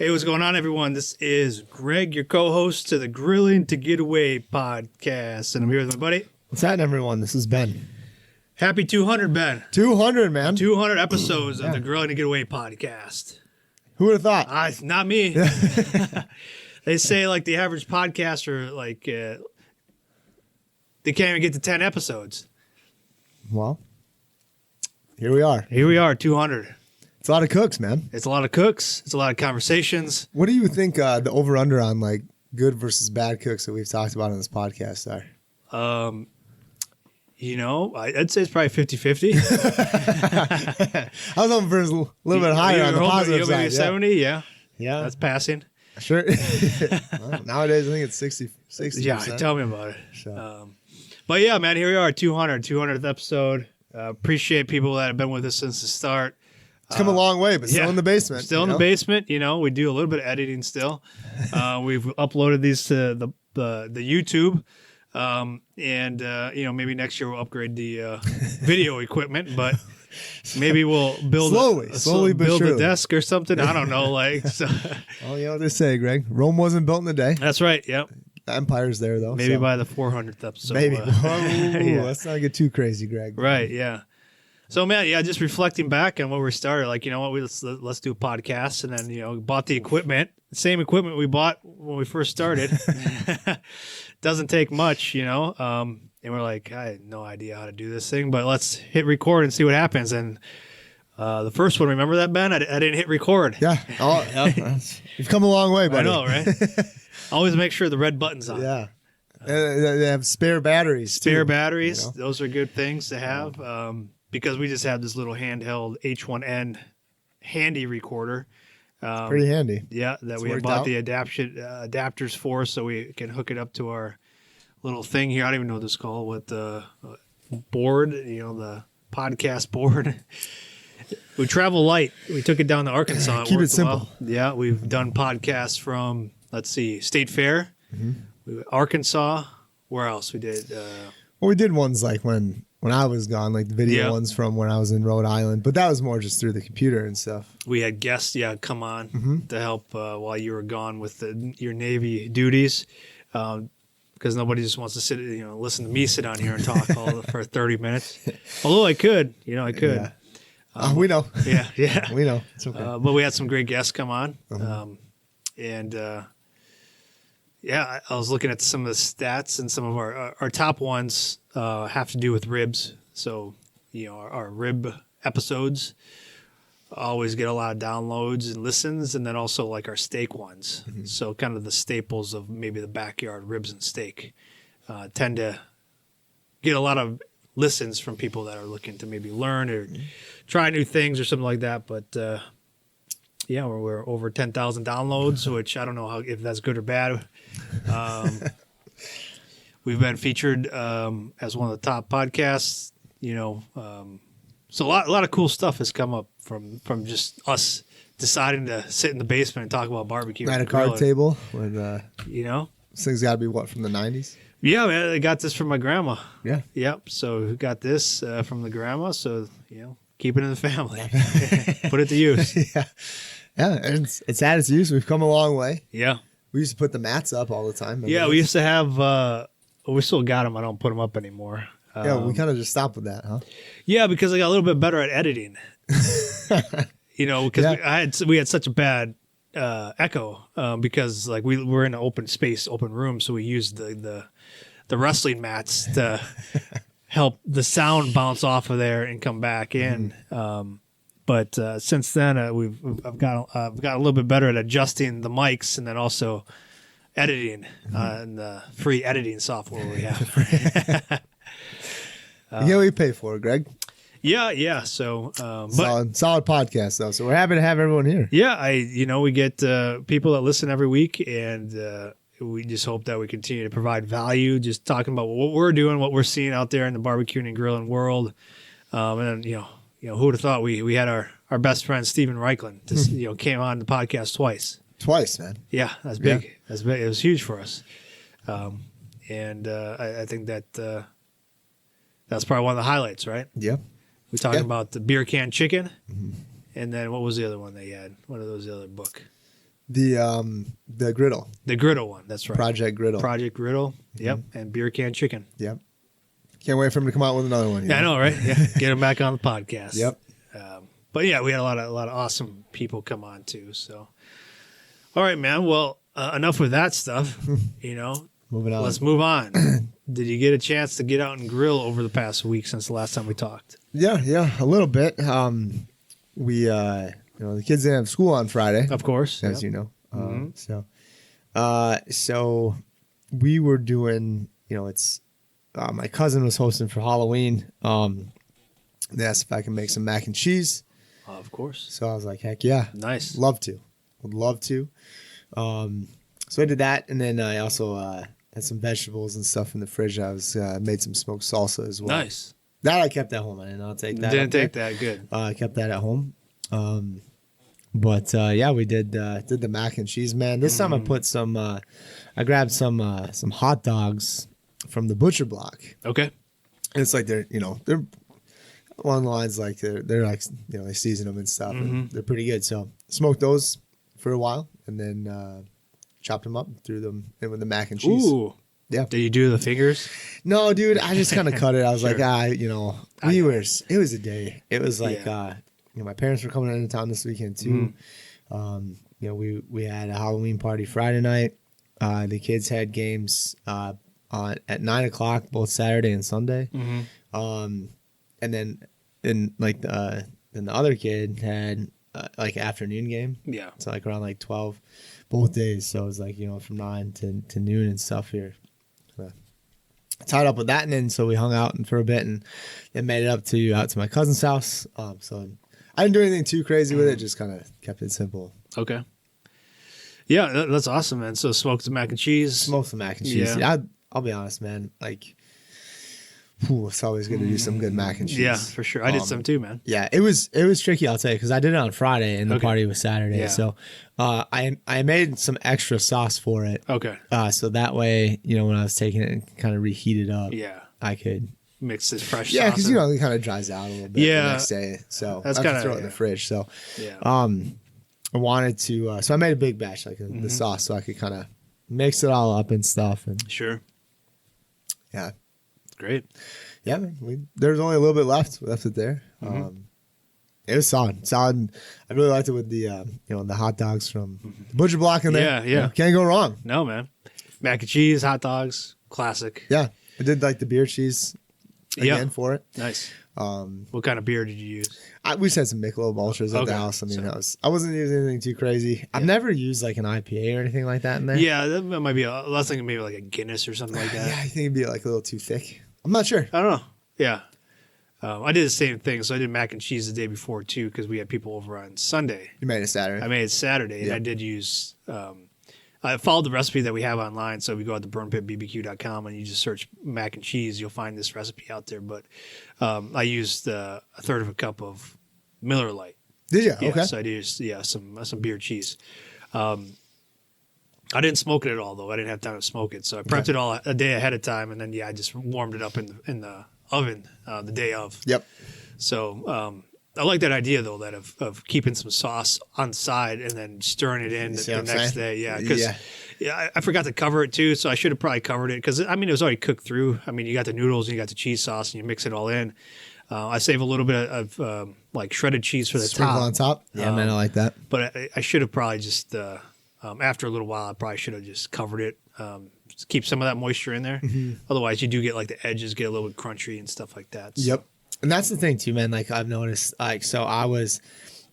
Hey, what's going on, everyone? This is Greg, your co-host to the Grilling to Get Away podcast, and I'm here with my buddy. What's happening, everyone? This is Ben. Happy 200, Ben. 200, man. 200 episodes of the Grilling to Get Away podcast. Who would have thought? Not me. They say, like, the average podcaster, like, they can't even get to 10 episodes. Well, here we are. Here we are, 200. It's a lot of cooks, man. It's a lot of cooks. It's a lot of conversations. What do you think the over-under on, like, good versus bad cooks that we've talked about on this podcast are? You know, I'd say it's probably 50-50. I was hoping for a little bit higher on the positive side. Maybe 70, yeah. Yeah. That's passing. Sure. Well, nowadays, I think it's 60. Yeah, tell me about it. So. But yeah, man, here we are, 200th episode. Appreciate people that have been with us since the start. It's come a long way, but still in the basement. Still in the basement. You know, we do a little bit of editing still. We've uploaded these to the YouTube. And you know, maybe next year we'll upgrade the video equipment, but maybe we'll build slowly build but a desk or something. I don't know. Like, so. Well, you know what they say, Greg. Rome wasn't built in a day. That's right. Yep. The Empire's there, though. Maybe by the 400th episode. Maybe. Yeah. Let's not get too crazy, Greg. Right. Yeah. So, man, yeah, just reflecting back on what we started, like, you know what, let's do a podcast, and then, you know, bought the equipment, same equipment we bought when we first started. Doesn't take much, you know, and we're like, I had no idea how to do this thing, but let's hit record and see what happens. And the first one, remember that, Ben? I didn't hit record. Yeah. Oh, yeah. You've come a long way, buddy. I know, right? Always make sure the red button's on. Yeah. They have spare batteries, Spare too, batteries. you know? Those are good things to have. Because we just have this little handheld H1N handy recorder. Pretty handy. Yeah, that we bought the adapters for, so we can hook it up to our little thing here. I don't even know what this is called, with the board, you know, the podcast board. We travel light. We took it down to Arkansas. Keep it simple. Well. Yeah, we've done podcasts from, let's see, State Fair, Arkansas. Where else we did? Well, we did ones like when I was gone, like the video ones from when I was in Rhode Island, but that was more just through the computer and stuff. We had guests, come on to help while you were gone with your Navy duties, because nobody just wants to sit, you know, listen to me sit on here and talk for 30 minutes. Although I could. Yeah. We know. Yeah. We know. It's okay. But we had some great guests come on, and I was looking at some of the stats, and some of our top ones have to do with ribs. So, you know, our rib episodes always get a lot of downloads and listens, and then also like our steak ones. So kind of the staples of maybe the backyard ribs and steak tend to get a lot of listens from people that are looking to maybe learn or try new things or something like that. But we're over 10,000 downloads, which I don't know if that's good or bad. We've been featured as one of the top podcasts, you know. So a lot of cool stuff has come up from just us deciding to sit in the basement and talk about barbecue. At a card table. With, you know. This thing's got to be, from the 90s? Yeah, man, I got this from my grandma. Yeah. Yep, so we got this from the grandma, so, you know, keep it in the family. Put it to use. Yeah, and it's at its use. We've come a long way. Yeah. We used to put the mats up all the time. Yeah, we used to have, we still got them. I don't put them up anymore. We kind of just stopped with that, huh? Yeah, because I got a little bit better at editing. You know, because we had such a bad echo because, like, we were in an open space, open room, so we used the wrestling mats to help the sound bounce off of there and come back in. But since then, I've got a little bit better at adjusting the mics, and then also editing and the free editing software we have. You get what you pay for, Greg. Yeah. So, solid podcast though. So we're happy to have everyone here. Yeah, we get people that listen every week, and we just hope that we continue to provide value, just talking about what we're doing, what we're seeing out there in the barbecuing and grilling world. And then, you know, who would have thought we had our best friend Steven Reichlin just came on the podcast twice. Twice, man. Yeah, that's big. Yeah. That's big. It was huge for us. And I think that that's probably one of the highlights, right? Yeah. We're talking about the beer can chicken, and then what was the other one they had? What are those the other book? The griddle. The griddle one. That's right. Project Griddle. Project Griddle. Yep. And beer can chicken. Yep. Can't wait for him to come out with another one. Yeah, I know, right? Yeah. Get him back on the podcast. Yep. But yeah, we had a lot of awesome people come on too. So, all right, man. Well, enough with that stuff. Moving on. Let's move on. Did you get a chance to get out and grill over the past week since the last time we talked? Yeah, a little bit. We, the kids didn't have school on Friday, Of course. as you know. So we were doing. It's my cousin was hosting for Halloween. They asked if I can make some mac and cheese. Of course. So I was like, heck yeah. Nice. Would love to. So I did that, and then I also had some vegetables and stuff in the fridge. I was made some smoked salsa as well. Nice. That I kept at home. I did not take that. Didn't take that. Good. I kept that at home. But we did the mac and cheese, man. This time I put some. I grabbed some hot dogs from the butcher block. Okay. And it's like they're along the lines like they're like they season them and stuff. And they're pretty good. So smoked those for a while and then chopped them up, threw them in with the mac and cheese. Ooh. Yeah. Did you do the fingers? No, dude. I just kind of cut it. I was Sure. like, it was a day. It was like my parents were coming into town this weekend too. We had a Halloween party Friday night. The kids had games at 9:00 both Saturday and Sunday. And then the other kid had like afternoon game. Yeah. So like around like 12 both days. So it was like, from 9 to noon and stuff here. Tied up with that, and then so we hung out for a bit and then made it out to my cousin's house. So I didn't do anything too crazy with it, just kind of kept it simple. Okay. Yeah, that's awesome, man. So smoked the mac and cheese. Smoked the mac and cheese. Yeah. I'll be honest, man. Like, it's always good to do some good mac and cheese. Yeah, for sure. I did some too, man. Yeah, it was tricky, I'll tell you, because I did it on Friday and the party was Saturday. Yeah. So I made some extra sauce for it. Okay. So that way, when I was taking it and kind of reheat it up, Yeah. I could. Mix this fresh Yeah, sauce. because it kind of dries out a little bit the next day. So That's I have to kinda- throw it in the fridge. So Yeah. I wanted to, so I made a big batch, like the sauce, so I could kind of mix it all up and stuff. And Sure. yeah. Great. Yeah, man, there's only a little bit left. We left it there. It was solid. I really liked it with the the hot dogs from the butcher block in there. Yeah. Can't go wrong. No, man. Mac and cheese, hot dogs, classic. Yeah, I did like the beer cheese again for it. Nice. What kind of beer did you use? We just had some Michelob Ultras at the house. I mean, I wasn't using anything too crazy. I've never used like an IPA or anything like that in there. Yeah, that might be. I was thinking maybe like a Guinness or something like that. Yeah, I think it'd be like a little too thick. I'm not sure. I don't know. Yeah. I did the same thing. So I did mac and cheese the day before too because we had people over on Sunday. You made it Saturday. I made it Saturday, and I did use. I followed the recipe that we have online. So if you go out to burnpitbbq.com and you just search mac and cheese, you'll find this recipe out there. But I used a third of a cup of Miller Lite. Did you? Yeah, Okay. so I did some beer cheese. I didn't smoke it at all though. I didn't have time to smoke it, so I prepped it all a day ahead of time, and then I just warmed it up in the oven the day of. Yep. So I like that idea though, that of keeping some sauce on the side and then stirring it in the next day. Yeah, because I forgot to cover it too, so I should have probably covered it because it was already cooked through. I mean, you got the noodles and you got the cheese sauce and you mix it all in. I save a little bit of like shredded cheese for the Sprinkle on top. Yeah, man, I like that. But I should have probably just after a little while, I probably should have just covered it. Just keep some of that moisture in there. Otherwise, you do get like the edges get a little bit crunchy and stuff like that. So. Yep. And that's the thing too, man. Like I've noticed, like, so I was,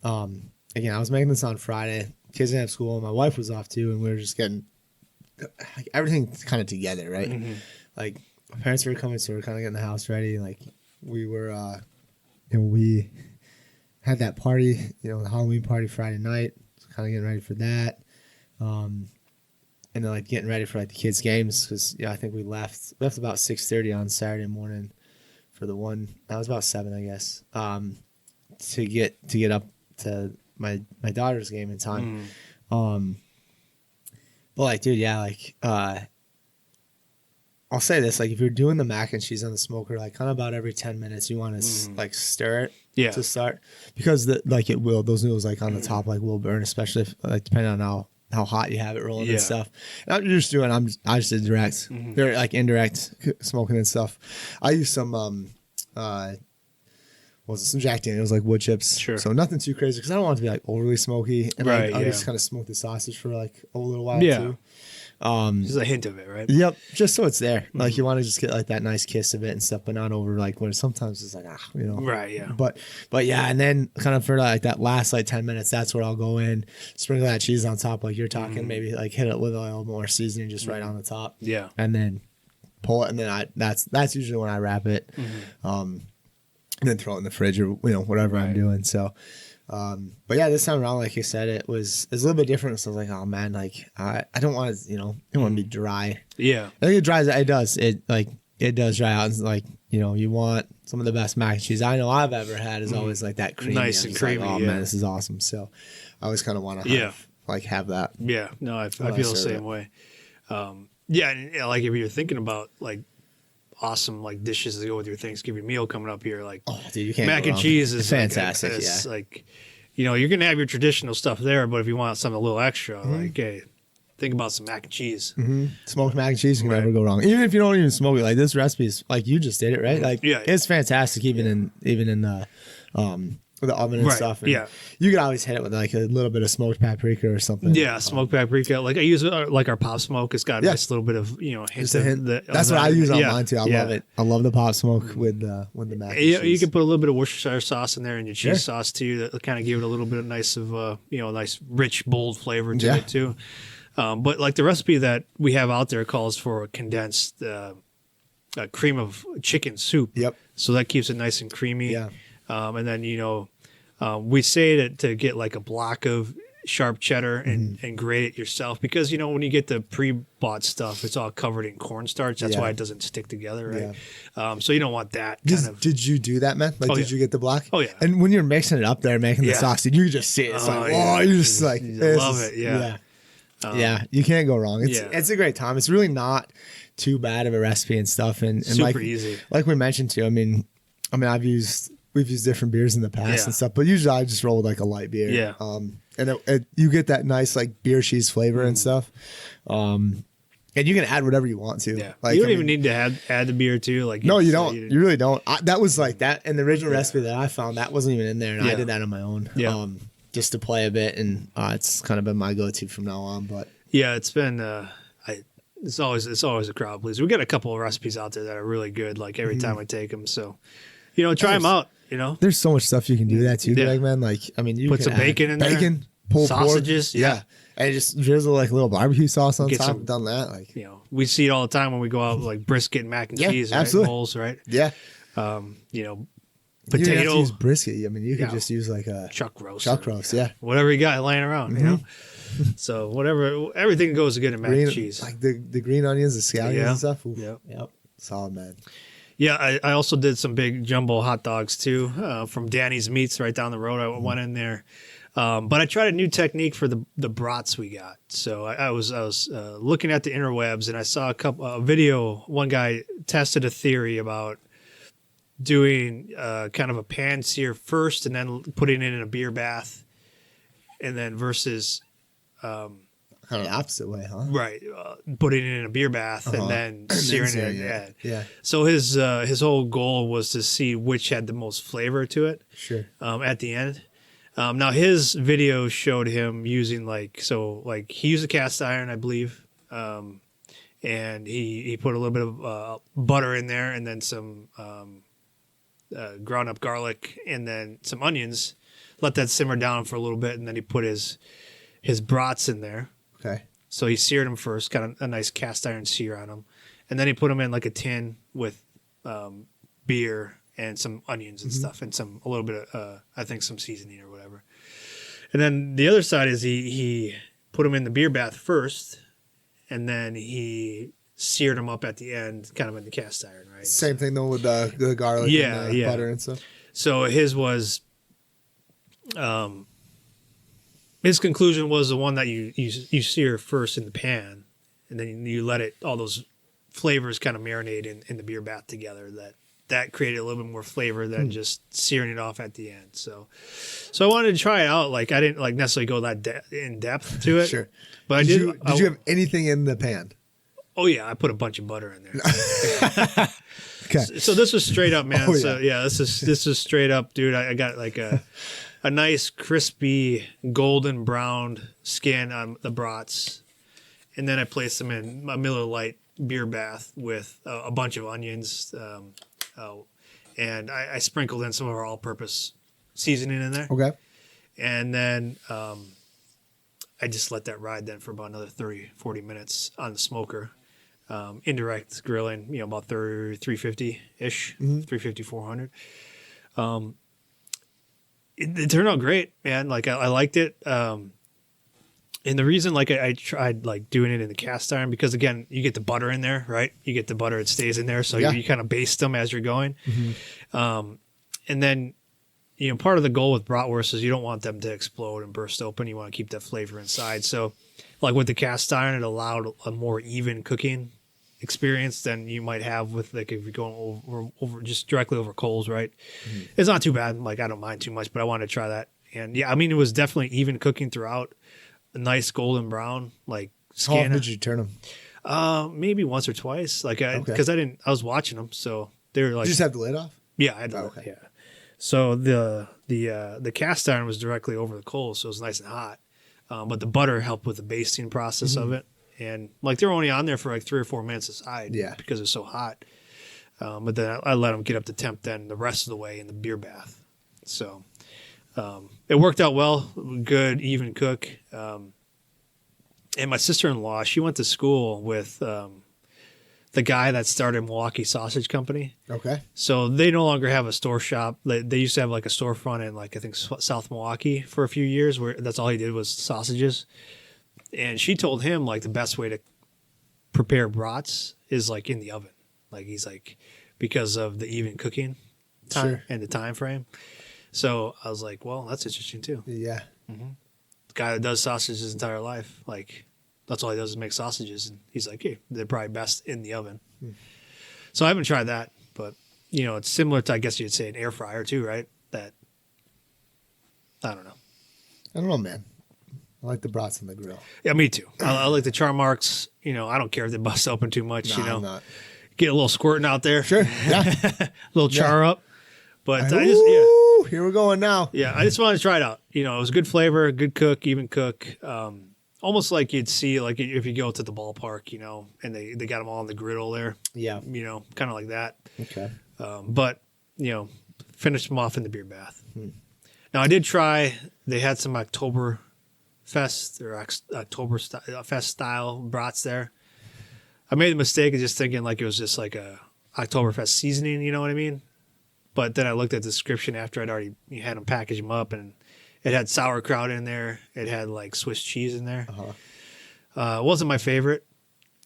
again, I was making this on Friday. Kids didn't have school. My wife was off too. And we were just getting like everything kind of together. Right. Like my parents were coming. So we are kind of getting the house ready. Like we were, we had that party, the Halloween party Friday night. So kind of getting ready for that. And then like getting ready for like the kids' games. Cause I think we left about 6:30 on Saturday morning. For the one, that was about 7, I guess, to get up to my daughter's game in time. But like, dude, yeah, like, I'll say this, like, if you're doing the mac and cheese on the smoker, like, kind of about every 10 minutes, you want to like stir it to start because those noodles like on the top like will burn, especially if, like depending on how hot you have it rolling Yeah. and stuff. And I just did direct, very like indirect smoking and stuff. I use some some Jack Daniels, like wood chips. Sure. So nothing too crazy because I don't want it to be like overly smoky. And Right, I yeah. just kind of smoke the sausage for like a little while Yeah. too. Just a hint of it, right? Yep, just so it's there. Like you want to just get like that nice kiss of it and stuff, but not over like when sometimes it's like Right, yeah. But yeah, and then kind of for like that last like 10 minutes, that's where I'll go in, sprinkle that cheese on top like you're talking, maybe like hit it with a little more seasoning just right on the top. Yeah. And then pull it, and then that's usually when I wrap it. And then throw it in the fridge or whatever I'm doing. So but yeah, this time around, like you said, it's a little bit different. So I was like, oh man, like I don't want to, don't want to be dry. Yeah. I think it dries. It does. It does dry out. And like, you want some of the best mac and cheese I know I've ever had is always like that creamy. Nice and creamy. Like, oh man, this is awesome. So I always kind of want to have that. Yeah. No, I feel the same way. Yeah. And like if you're thinking about like awesome like dishes to go with your Thanksgiving meal coming up here, like dude, you can't mac go and wrong. cheese is fantastic. Like, it's like, you're gonna have your traditional stuff there, but if you want something a little extra, like, hey, think about some mac and cheese. Smoked mac and cheese can never go wrong. Even if you don't even smoke it, like this recipe is like you just did it, right? Like it's fantastic, even in the oven and stuff. And you could always hit it with like a little bit of smoked paprika or something. Yeah, smoked paprika. Like I use like our pop smoke. It's got a nice little bit of Just a hint. That's what I use on mine too. I love it. I love the pop smoke with the mac and cheese. You can put a little bit of Worcestershire sauce in there and your cheese sauce too. That kind of give it a little bit of nice nice rich bold flavor to it too. But like the recipe that we have out there calls for a condensed cream of chicken soup. Yep. So that keeps it nice and creamy. Yeah. And then we say to get like a block of sharp cheddar and grate it yourself because when you get the pre-bought stuff, it's all covered in cornstarch. That's why it doesn't stick together, right? Yeah. So you don't want that kind of. Did you do that, man? Like, did you get the block? Oh yeah. And when you're mixing it up there, making the sauce, dude, you just see it. It's you're just like, love it. Yeah. Yeah, you can't go wrong. It's a great time. It's really not too bad of a recipe and stuff, and super like, easy. Like we mentioned too. I mean, we've used different beers in the past and stuff, but usually I just roll with like a light beer. Yeah. And you get that nice like beer cheese flavor and stuff. And you can add whatever you want to. Yeah. Like, You don't even need to add the beer too. Like no, you don't. You really don't. That was like that in the original recipe that I found. That wasn't even in there, and I did that on my own. Yeah. Just to play a bit, and it's kind of been my go-to from now on. But yeah, it's been it's always a crowd pleaser. We got a couple of recipes out there that are really good. Like every time I take them, so try them out. There's so much stuff you can do with that too, Greg, man. Like I mean, you put can some bacon in there, pulled sausages, pork, and just drizzle like a little barbecue sauce on Get top. some- Done that, like we see it all the time when we go out like brisket and mac and cheese, right? absolutely. Bowls, right? yeah. Potato, You don't have to use brisket. I mean, you could just use like a chuck roast, whatever you got laying around, So everything goes good in mac and cheese. like the green onions, the scallions and stuff. Oof. Yep. Solid, man. Yeah, I also did some big jumbo hot dogs too from Danny's Meats right down the road. I went in there, but I tried a new technique for the brats we got. So I was looking at the interwebs and I saw a video. One guy tested a theory about doing kind of a pan sear first and then putting it in a beer bath, and then versus kind of the opposite way, huh? right, putting it in a beer bath and then searing it. Yeah. So his whole goal was to see which had the most flavor to it. Sure. At the end. Now his video showed him using he used a cast iron, I believe, and he put a little bit of butter in there and then some ground up garlic and then some onions. Let that simmer down for a little bit, and then he put his brats in there. Okay. So he seared them first, got a nice cast iron sear on them, and then he put them in like a tin with beer and some onions and stuff, and a little bit of I think some seasoning or whatever. And then the other side is he put them in the beer bath first, and then he seared them up at the end, kind of in the cast iron, right? Same thing though with the garlic and the butter and stuff. So his was, his conclusion was the one that you sear first in the pan, and then you let all those flavors kind of marinate in the beer bath together. that created a little bit more flavor than just searing it off at the end. So I wanted to try it out. Like I didn't like necessarily go that in depth to it. Sure. But I did. Did you have anything in the pan? Oh yeah, I put a bunch of butter in there. Okay. So this was straight up, man. Oh, So yeah, this is straight up, dude. I got like a nice crispy golden browned skin on the brats, and then I placed them in a Miller Lite beer bath with a bunch of onions, and I sprinkled in some of our all-purpose seasoning in there. Okay. And then I just let that ride then for about another 30-40 minutes on the smoker. Indirect grilling, about 350-ish, 350, 400. It turned out great, man. Like I liked it. And the reason like I tried like doing it in the cast iron, because again, you get the butter in there, right? You get the butter, it stays in there. So you kind of baste them as you're going. And then, part of the goal with bratwurst is you don't want them to explode and burst open. You want to keep that flavor inside. So like with the cast iron, it allowed a more even cooking experience than you might have with like if you're going over just directly over coals, right? It's not too bad. Like I don't mind too much, but I wanted to try that. And yeah, I mean, it was definitely even cooking throughout. A nice golden brown, like skin. How often did you turn them? Maybe once or twice. Like because I was watching them, so they were like. Did you just have the lid off? Yeah, I had to. Okay. Yeah. So the cast iron was directly over the coals, so it was nice and hot. But the butter helped with the basting process of it, and like they were only on there for like 3 or 4 minutes aside, because it's so hot. But then I let them get up to temp then the rest of the way in the beer bath. So it worked out well, good, even cook. And my sister-in-law, she went to school with the guy that started Milwaukee Sausage Company. Okay. So they no longer have a store shop. They used to have like a storefront in like I think South Milwaukee for a few years where that's all he did was sausages. And she told him like the best way to prepare brats is like in the oven. Like he's like because of the even cooking time and the time frame. So I was like, well, that's interesting too. Yeah. The guy that does sausages his entire life, like that's all he does is make sausages, and he's like, hey, they're probably best in the oven. So I haven't tried that, but it's similar to I guess you'd say an air fryer too, right? That I don't know, man. I like the brats on the grill. Yeah, me too. I like the char marks. I don't care if they bust open too much. I'm not. Get a little squirting out there. Sure. Yeah. A little char up. But here we're going now. Yeah, I just wanted to try it out. It was good flavor, good cook, even cook. Almost like you'd see like if you go to the ballpark, and they got them all on the griddle there. Yeah. Kind of like that. Okay. But, finished them off in the beer bath. Now I did try, they had some Oktoberfest or Oktoberfest style brats there. I made the mistake of just thinking like it was just like a Oktoberfest seasoning, you know what I mean? But then I looked at the description after I'd already had them package them up, and it had sauerkraut in there. It had like Swiss cheese in there. It wasn't my favorite.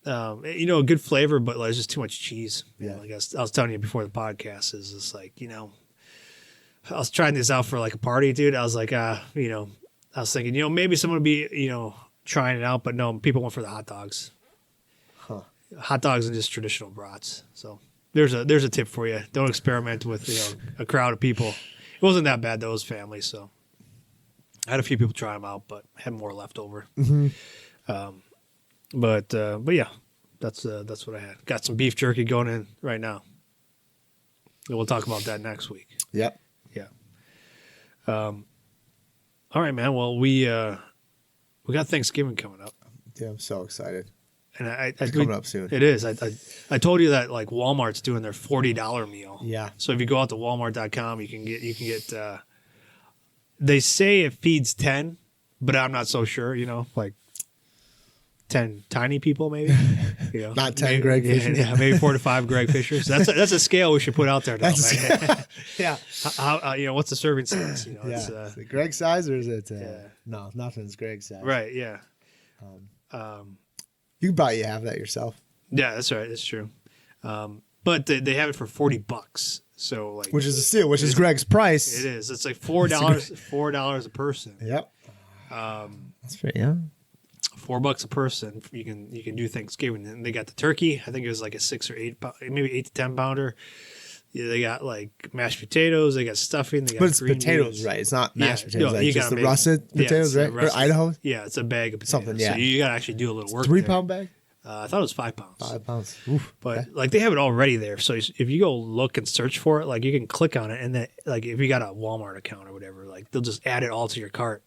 A good flavor, but like, just too much cheese. Yeah. I guess I was telling you before the podcast is just like, I was trying this out for like a party, dude. I was like, I was thinking, maybe someone would be, trying it out, but no, people went for the hot dogs. Hot dogs and just traditional brats. So there's a tip for you. Don't experiment with a crowd of people. It wasn't that bad though. It was family, so I had a few people try them out, but had more left over. But yeah, that's what I had. Got some beef jerky going in right now. And we'll talk about that next week. Yep. Yeah. All right, man. Well, we got Thanksgiving coming up. Yeah, I'm so excited. And it's coming up soon. It is. I told you that like Walmart's doing their $40 meal. Yeah. So if you go out to Walmart.com, you can get. They say it feeds 10, but I'm not so sure. Like 10 tiny people maybe. Not 10 maybe, Greg Fishers. Yeah, maybe 4 to 5 Greg Fishers. That's a scale we should put out there. Now, man. Yeah. How what's the serving size? Is it Greg size or is it? No, nothing's Greg size. Right. Yeah. You can probably have that yourself. Yeah, that's right. That's true. But they have it for $40. So like, which is a steal, which is Greg's price. It is. It's like $4 a person. Yep. That's pretty. Yeah. $4 a person. You can do Thanksgiving, and they got the turkey. I think it was like a 6 or 8, maybe 8 to 10 pounder. Yeah, they got like mashed potatoes. They got stuffing. They got But it's green potatoes, beans. right? It's not mashed Yeah, potatoes. no, Like you just gotta the make- russet potatoes, it's right? russet. Or Idaho? Yeah, it's a bag of potatoes. Something, yeah. So you got to actually do a little work. 3 there. pound bag? I thought it was 5 pounds. 5 pounds. Oof. But Okay. like they have it already there. So if you go look and search for it, like you can click on it, and then like if you got a Walmart account or whatever, like they'll just add it all to your cart.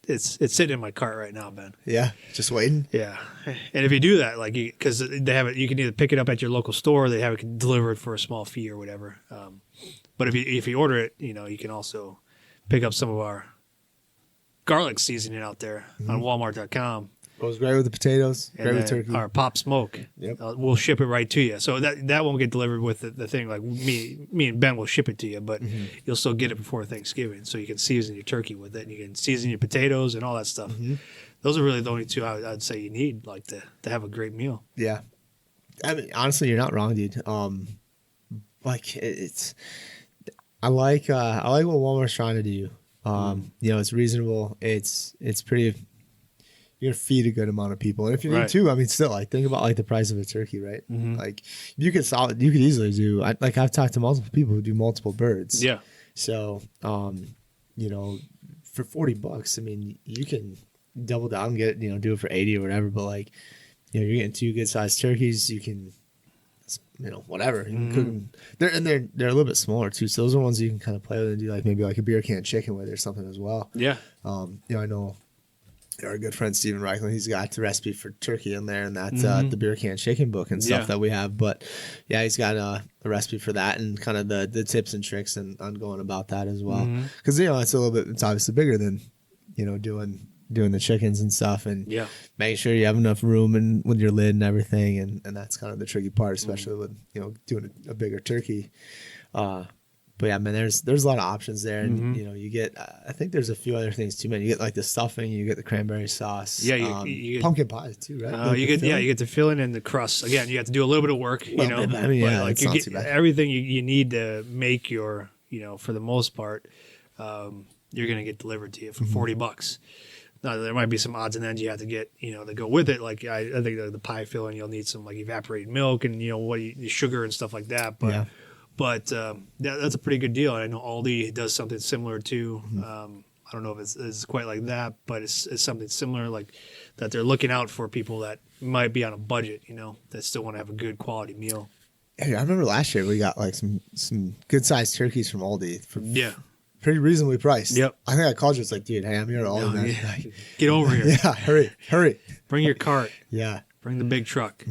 It's sitting in my cart right now, Ben. Yeah, just waiting. Yeah, and if you do that, like because they have it, you can either pick it up at your local store, or they have it delivered for a small fee or whatever. But if you order it, you can also pick up some of our garlic seasoning out there on Walmart.com. Goes great with the potatoes, And great with then turkey. our pop smoke. Yep. We'll ship it right to you. So that won't get delivered with the thing. Like me and Ben will ship it to you, but you'll still get it before Thanksgiving. So you can season your turkey with it, and you can season your potatoes and all that stuff. Those are really the only two I'd say you need, like to have a great meal. Yeah. I mean, honestly, you're not wrong, dude. Like it's, I like what Walmart's trying to do. It's reasonable. It's pretty. You're gonna feed a good amount of people, and if you need Right. to, I mean, still, like think about like the price of a turkey, right? Like you could easily do. I've talked to multiple people who do multiple birds. Yeah. So, for $40, I mean, you can double down, do it for 80 or whatever. But like, you're getting 2 good sized turkeys. You can, whatever. You can cook them. They're a little bit smaller too. So those are ones you can kind of play with and do like maybe like a beer can chicken with or something as well. Yeah. I know our good friend Steven Reichland, he's got the recipe for turkey in there, and that's the beer can chicken book and stuff that we have. But yeah, he's got a recipe for that and kind of the tips and tricks on going about that as well. Because it's a little bit, it's obviously bigger than doing the chickens and stuff, and making sure you have enough room and with your lid and everything, and that's kind of the tricky part, especially with doing a bigger turkey. But yeah, man, there's a lot of options there, and you get. I think there's a few other things too, man. You get like the stuffing, you get the cranberry sauce, Yeah, you get pumpkin pie too, right? you get the filling and the crust. Again, you have to do a little bit of work, Bit, but I mean, yeah, like it's you not get too bad. everything you need to make your, for the most part, you're gonna get delivered to you for $40. Now there might be some odds and ends you have to get, to go with it. Like I think the pie filling, you'll need some like evaporated milk and sugar and stuff like that. But Yeah. But that's a pretty good deal. I know Aldi does something similar too. I don't know if it's quite like that, but it's something similar, like that they're looking out for people that might be on a budget, that still want to have a good quality meal. Hey, I remember last year we got like some good sized turkeys from Aldi for Yeah. pretty reasonably priced. Yep. I think I called you. It's like, dude, hey, I'm here at Aldi. Man. Yeah. Get over here. Yeah, hurry. Bring your cart. Yeah. Bring the big truck.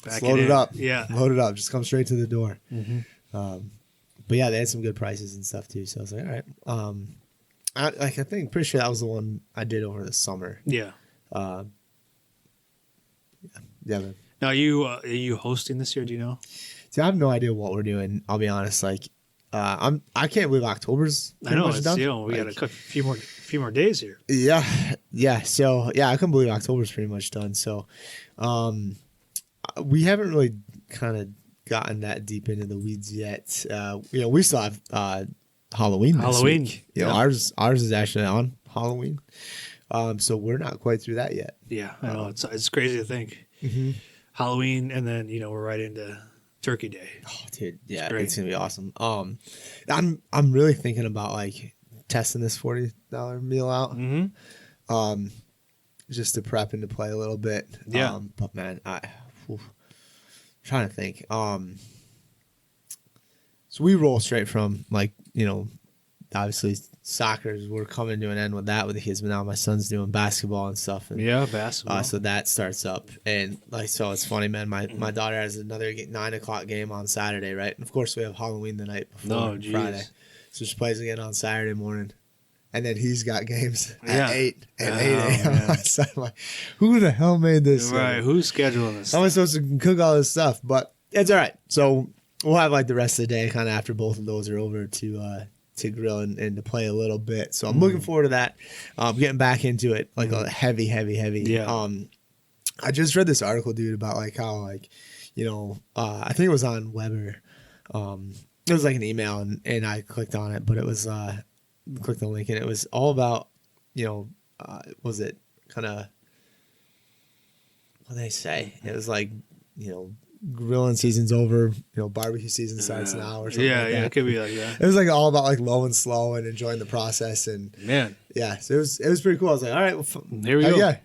Just load it up. Yeah. Load it up. Just come straight to the door. But yeah, they had some good prices and stuff too. So I was like, all right. I think pretty sure that was the one I did over the summer. Yeah. Yeah, man. Now, are you hosting this year? Do you know? See, I have no idea what we're doing. I'll be honest. Like, I can't believe October's I know pretty much it's done. we got a few more days here. Yeah. So yeah, I couldn't believe October's pretty much done. So, we haven't really kind of gotten that deep into the weeds yet. We still have Halloween. This week. Ours is actually on Halloween. So we're not quite through that yet. Yeah, I know it's crazy to think. Halloween, and then we're right into Turkey Day. Oh, dude, yeah, great. it's gonna be awesome. I'm really thinking about like testing this $40 meal out. Just to prep and to play a little bit. Yeah. But man, I'm trying to think. So we roll straight from like, obviously we're coming to an end with that with the kids, but now my son's doing basketball and stuff. And, Basketball. so that starts up. And like, so it's funny, man, my daughter has another 9:00 game on Saturday, right? And of course we have Halloween the night before Friday. So she plays again on Saturday morning. And then he's got games at 8 a.m. So I'm like, who the hell made this? Right, who's scheduling this? How am I supposed to cook all this stuff? But it's all right. So we'll have like the rest of the day kind of after both of those are over to grill and to play a little bit. So I'm looking forward to that. Getting back into it, like a heavy. Yeah. I just read this article, dude, about like how like, I think it was on Weber. It was like an email and I clicked on it, but it was clicked the link and it was all about, was it kind of, what did they say? It was like, grilling season's over, barbecue season starts now or something. Yeah, like yeah, that. it could be like that. It was like all about like low and slow and enjoying the process and Man, yeah, so it was pretty cool. I was like, all right, well, here we go. Yeah,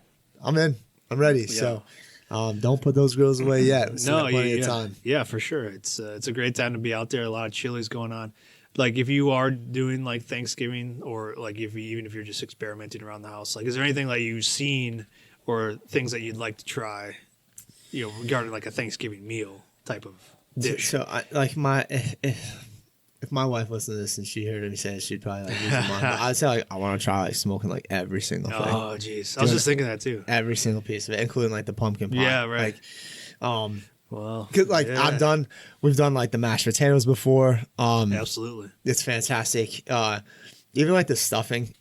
I'm in, I'm ready. So don't put those grills away yet. We still got plenty of time. Yeah, for sure. It's a great time to be out there. A lot of chilies going on. Like if you are doing like Thanksgiving or like even if you're just experimenting around the house, like is there anything that you've seen or things that you'd like to try, regarding like a Thanksgiving meal type of dish? So if my wife listened to this and she heard me say it, she'd probably like lose her mind. But I'd say like I want to try like smoking like every single thing. Oh, jeez. I was just thinking that too. Every single piece of it, including like the pumpkin pie. Yeah, right. Like, well, cause like we've done like the mashed potatoes before. Absolutely. It's fantastic. Even like the stuffing,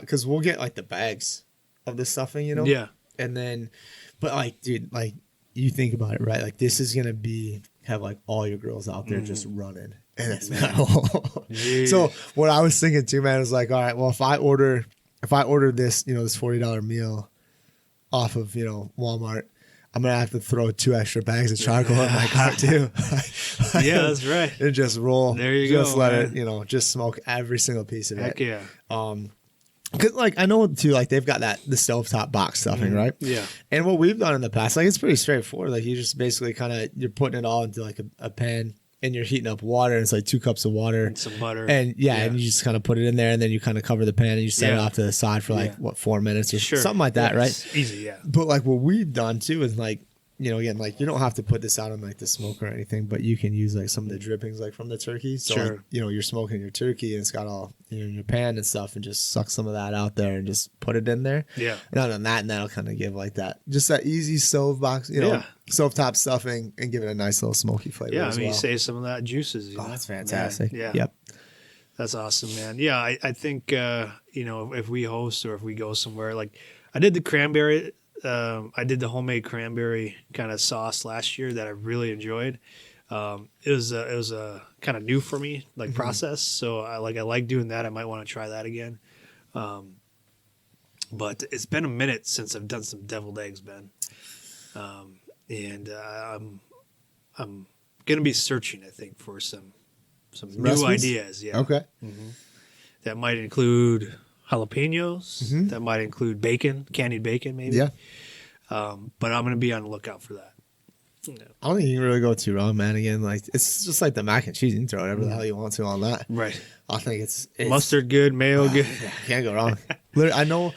cause we'll get like the bags of the stuffing, Yeah. and then, but like, dude, like you think about it, right? Like this is going to have like all your girls out there just running. And it's not So what I was thinking too, man, was like, all right, well, if I order this, this $40 meal off of, Walmart, I'm going to have to throw 2 extra bags of charcoal in my cart too. Yeah, that's right. And just roll. There you just go. Let man. it, just smoke every single piece of Heck it. yeah. Cause like I know too, like they've got the stovetop box stuffing, right? Yeah. And what we've done in the past, like it's pretty straightforward. Like you just basically you're putting it all into like a pan and you're heating up water. And it's like 2 cups of water And some butter. and and you just kind of put it in there and then you kind of cover the pan and you set it off to the side for like 4 minutes or something like that, right? It's easy, yeah. But like what we've done too is like, again, like you don't have to put this out on like the smoke or anything, but you can use like some of the drippings like from the turkey. So like, you're smoking your turkey and it's got all in your pan and stuff, and just suck some of that out there and just put it in there. Yeah. And other than that, and that'll kind of give like that easy stove box, stovetop stuffing and give it a nice little smoky flavor. Yeah, as you well. save some of that juices. That's fantastic. Man. Yeah. Yep. That's awesome, man. Yeah, I think if we host or if we go somewhere, like I did the cranberry. I did the homemade cranberry kind of sauce last year that I really enjoyed. It was a kind of new for me, like process. So I like doing that. I might want to try that again. But it's been a minute since I've done some deviled eggs, Ben. And I'm gonna be searching, I think, for some new recipes? ideas. Yeah. Okay. That might include jalapenos. That might include bacon, candied bacon, maybe. Yeah. But I'm going to be on the lookout for that. I don't think you can really go too wrong, man. Again, like it's just like the mac and cheese. You can throw whatever the hell you want to on that. Right. I think it's mustard good, mayo good. Yeah, can't go wrong. Literally, I know.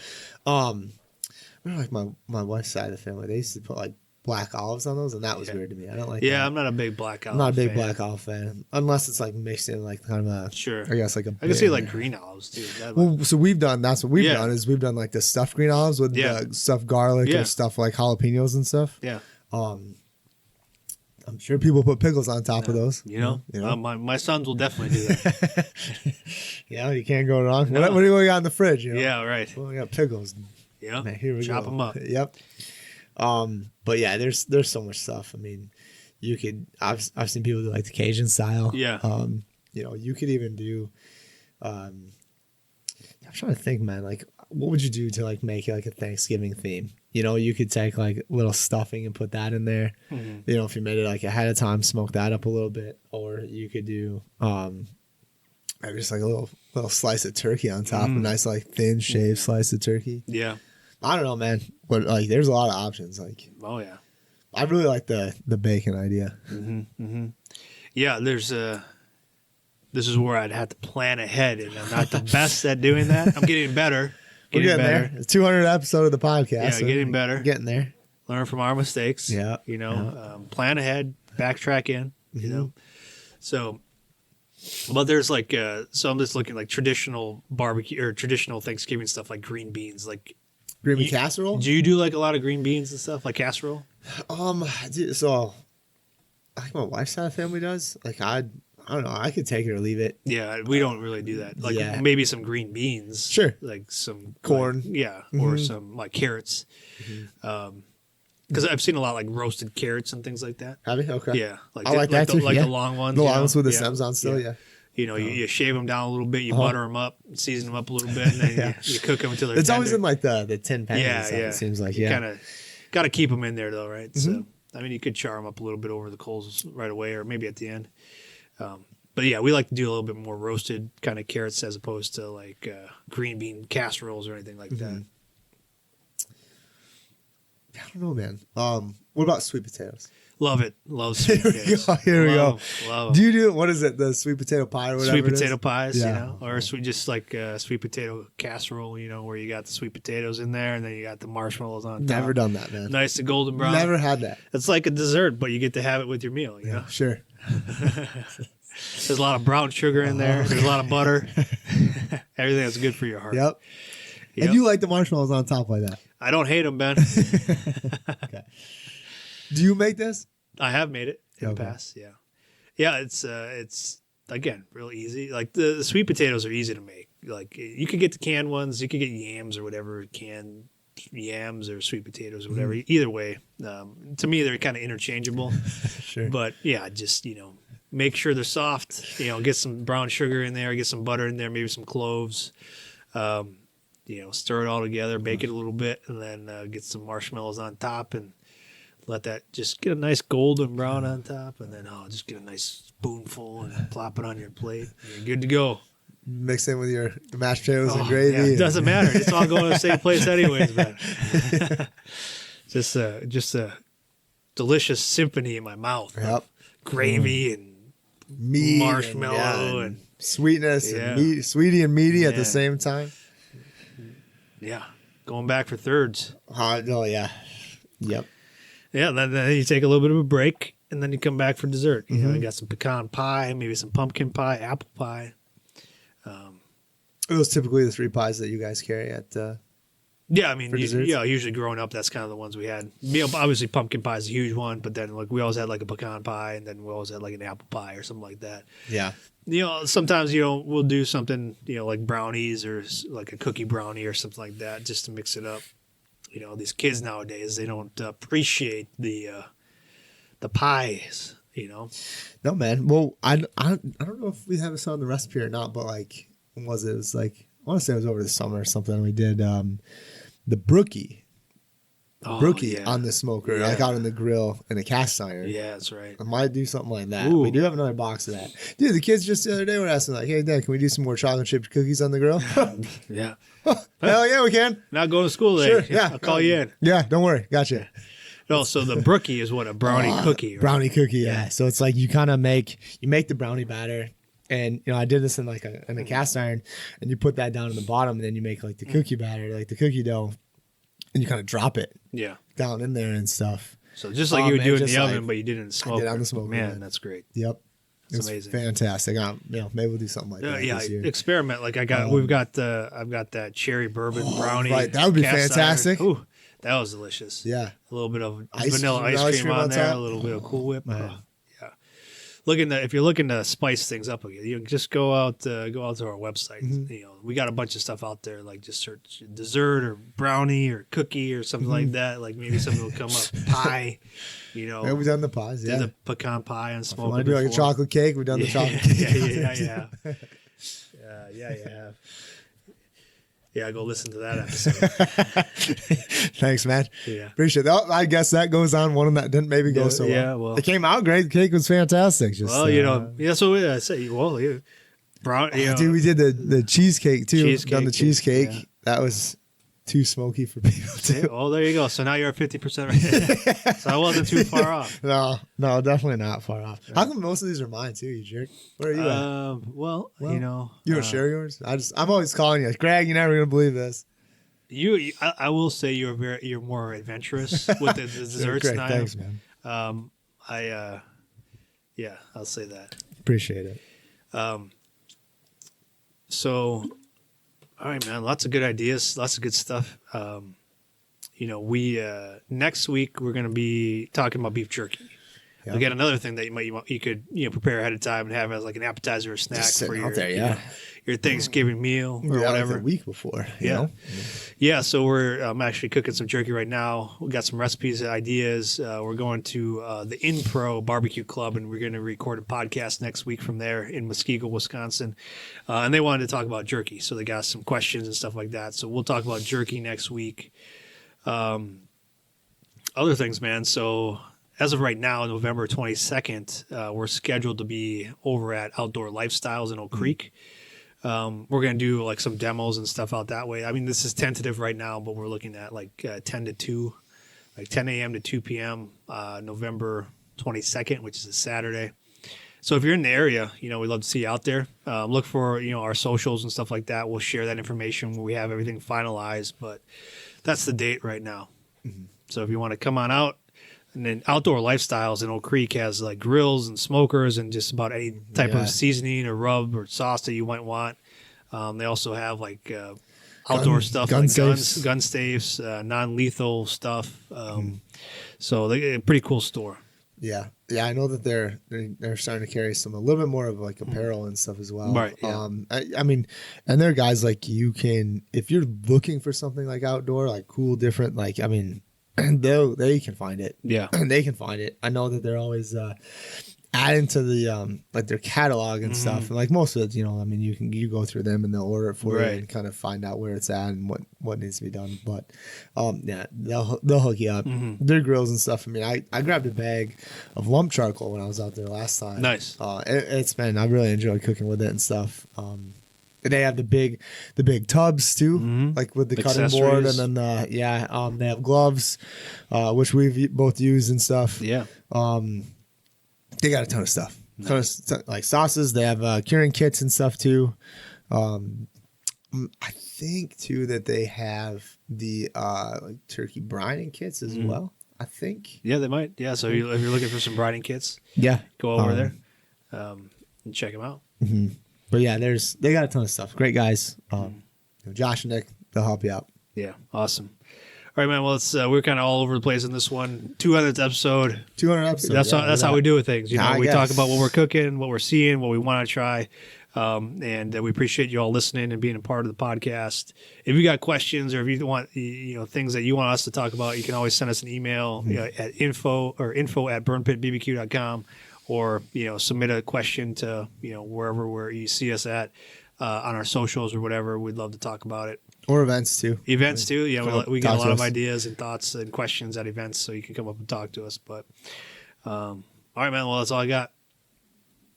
Like my wife's side of the family, they used to put like black olives on those, and that was weird to me. I don't like. Yeah, that. I'm not a big black olive. I'm not a big fan. black olive fan, unless it's like mixed in like kind of a I guess like a. I can see like green olives too. Well, so we've done. That's what we've done is we've done like the stuffed green olives with the stuffed garlic or stuff like jalapenos and stuff. Yeah. I'm sure people put pickles on top of those. My sons will definitely do that. Yeah, you can't go wrong. No. What do we got in the fridge? Yeah, right. Well, we got pickles. Yeah, man, here we chop go. them up. Yep. But yeah, there's so much stuff. I mean, you could. I've seen people do like the Cajun style. Yeah. You could even do. I'm trying to think, man. Like, what would you do to like make it like a Thanksgiving theme? You could take like little stuffing and put that in there. Mm-hmm. If you made it like ahead of time, smoke that up a little bit, or you could do maybe just like a little slice of turkey on top, a nice like thin shaved slice of turkey. Yeah. I don't know, man, but like there's a lot of options. Like, oh yeah, I really like the bacon idea. Yeah, there's this is where I'd have to plan ahead, and I'm not the best at doing that. I'm getting better. We're getting there. It's 200th episode of the podcast. Yeah, so getting better. Getting there. Learn from our mistakes. Yeah. Plan ahead, backtrack in. So. But there's like, so I'm just looking like traditional barbecue or traditional Thanksgiving stuff like green beans, like green bean casserole. Do you do like a lot of green beans and stuff like casserole? So I think my wife's side of the family does. Like I don't know. I could take it or leave it. Yeah, we don't really do that. Like maybe some green beans. Sure. Like some corn. Or some like carrots. Because I've seen a lot like roasted carrots and things like that. Have you? Okay. Yeah. I like that too. Like the long ones. The long ones with the stems on still, yeah. You shave them down a little bit, you butter them up, season them up a little bit, and then you cook them until they're It's tender. always in like the tin pan. It seems like, You kind of got to keep them in there though, right? So I mean, you could char them up a little bit over the coals right away, or maybe at the end. But yeah, we like to do a little bit more roasted kind of carrots as opposed to like green bean casseroles or anything like that. I don't know, man. What about sweet potatoes? Love it. Love sweet potatoes. Here we go. Love 'em. Do you do what is it? The sweet potato pie or whatever? Sweet potato pies, Yeah. you know, or just like sweet potato casserole, you know, where you got the sweet potatoes in there and then you got the marshmallows on top. Never done that, man. Nice and golden brown. Never had that. It's like a dessert, but you get to have it with your meal, you know. Sure. There's a lot of brown sugar in there. There's a lot of butter. Everything that's good for your heart. Yep. And you like the marshmallows on top like that? I don't hate them, Ben. Okay. Do you make this? I have made it in the past. Yeah. Yeah. It's again, real easy. Like the sweet potatoes are easy to make. Like you could get the canned ones. You could get yams or whatever, canned yams or sweet potatoes or whatever. Either way, to me, they're kind of interchangeable. Sure. But yeah, just, you know, make sure they're soft, you know, get some brown sugar in there, get some butter in there, maybe some cloves, you know, stir it all together, bake it a little bit, and then get some marshmallows on top and let that just get a nice golden brown on top. And then, just get a nice spoonful and plop it on your plate. You're good to go. Mix in with your mashed potatoes and gravy. Yeah, it doesn't matter. It's all going to the same place anyways, man. just a delicious symphony in my mouth. Yep. Gravy and meat, marshmallow and sweetness and meat, sweetie and meaty at the same time. Yeah, going back for thirds. Oh yeah, yep. Yeah, then you take a little bit of a break, and then you come back for dessert. You know, you got some pecan pie, maybe some pumpkin pie, apple pie. Are those typically the 3 pies that you guys carry at? Yeah, I mean, desserts? usually growing up, that's kind of the ones we had. You know, obviously, pumpkin pie is a huge one, but then like we always had like a pecan pie, and then we always had like an apple pie or something like that. Yeah. You know, sometimes, you know, we'll do something, you know, like brownies or like a cookie brownie or something like that just to mix it up. You know, these kids nowadays, they don't appreciate the pies, you know. No, man. Well, I don't know if we have this on the recipe or not, but like, when was it? It was like, I want to say it was over the summer or something. We did the brookie. On the smoker, like out on the grill in a cast iron. Yeah, that's right. I might do something like that. Ooh. We do have another box of that. Dude, the kids just the other day were asking like, hey, Dad, can we do some more chocolate chip cookies on the grill? Yeah. Hell yeah, we can. Not going to school today. Sure, yeah. I'll call you in. Yeah, don't worry. Gotcha. No, so the brookie is what, a brownie cookie? Right? Brownie cookie, yeah. So it's like you kind of make the brownie batter. And, you know, I did this in like in a cast iron, and you put that down in the bottom, and then you make like the cookie batter, like the cookie dough, and you kind of drop it down in there and stuff. So just like you would do it in the oven, but you did it in the smoker. I did it on the smoker. Man, that's great. Yep. It's amazing. Fantastic. Maybe we'll do something like that. Yeah, this year. experiment. Like I've got that cherry bourbon brownie. Right, that would be fantastic. Ooh, that was delicious. Yeah. A little bit of vanilla ice cream on there, a little bit of Cool Whip. Yeah. If you're looking to spice things up again, you just go out to our website. You know, we got a bunch of stuff out there. Like just search dessert or brownie or cookie or something like that. Like maybe something will come up. Pie, you know. Yeah, we've done the pies. Yeah, did the pecan pie and smoke. Want to do like a chocolate cake? We've done the chocolate cake. Yeah. Yeah, go listen to that episode. Thanks, man. Yeah. Appreciate that. I guess that goes on one that didn't maybe go so well. Yeah, well. It came out great. The cake was fantastic. Just, you know, so I say, well, dude, we did the cheesecake too. Done the cheesecake. Yeah. That was too smoky for people too. Yeah, well, there you go. So now you're at 50% right. So I wasn't too far off. No, definitely not far off. How come most of these are mine too, you jerk? Where are you at? Well, you know. You don't share yours? I'm always calling you, like, Greg, you're never going to believe this. I will say you're more adventurous with the desserts now. Thanks, man. I'll say that. Appreciate it. So, all right, man. Lots of good ideas. Lots of good stuff. You know, we next week we're going to be talking about beef jerky. Yeah. Again, another thing that you could prepare ahead of time and have as like an appetizer or snack for your Thanksgiving meal or whatever. Like a week before. Yeah. So I'm actually cooking some jerky right now. We got some recipes and ideas. We're going to the InPro Barbecue Club, and we're going to record a podcast next week from there in Muskego, Wisconsin. And they wanted to talk about jerky, so they got some questions and stuff like that. So we'll talk about jerky next week. Other things, man. So as of right now, November 22nd, we're scheduled to be over at Outdoor Lifestyles in Oak Creek. We're going to do like some demos and stuff out that way. I mean, this is tentative right now, but we're looking at like 10 to 2, like 10 a.m. to 2 p.m. November 22nd, which is a Saturday. So if you're in the area, we'd love to see you out there. Look for, our socials and stuff like that. We'll share that information when we have everything finalized, but that's the date right now. Mm-hmm. So if you want to come on out, and then Outdoor Lifestyles in Oak Creek has like grills and smokers and just about any type of seasoning or rub or sauce that you might want. They also have like outdoor stuff like gun safes, non-lethal stuff. So they're a pretty cool store. Yeah, I know that they're starting to carry a little bit more of like apparel and stuff as well. Right. Yeah. I mean, and there are guys like you can, if you're looking for something like outdoor, like cool, different, like I mean, they can find it. Yeah, they can find it. I know that they're always adding to the like their catalog and stuff, and like most of it, I mean, you go through them and they'll order it for you and kind of find out where it's at and what needs to be done. But yeah, they'll hook you up. Their grills and stuff. I mean, I grabbed a bag of lump charcoal when I was out there last time. Nice. It's been, I really enjoyed cooking with it and stuff. They have the big tubs too, like with the cutting board, and then they have gloves, which we've both used and stuff. Yeah. They got a ton of stuff. Nice. Like sauces. They have curing kits and stuff too. I think too that they have the like turkey brining kits as well. I think. Yeah, they might. Yeah, so if you're looking for some brining kits, go over there and check them out. Mm-hmm. But yeah, they got a ton of stuff. Great guys. Josh and Nick, they'll help you out. Yeah, awesome. All right, man. Well, we're kind of all over the place in this one. 200th episode. 200 episodes. That's how we do with things. We guess. Talk about what we're cooking, what we're seeing, what we want to try. And we appreciate you all listening and being a part of the podcast. If you got questions or if you want, things that you want us to talk about, you can always send us an email at info@burnpitbbq.com, or submit a question to wherever where you see us at on our socials or whatever. We'd love to talk about it. Or events too. We get a lot of ideas and thoughts and questions at events, so you can come up and talk to us. But all right, man. Well, that's all I got.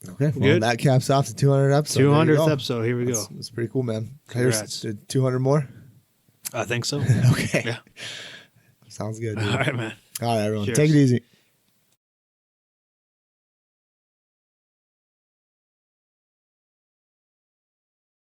Okay, well, that caps off the 200th episode. 200th episode. Here we go. That's pretty cool, man. Congrats. Here's 200 more. I think so. Okay. Yeah. Sounds good. Dude. All right, man. All right, everyone. Cheers. Take it easy.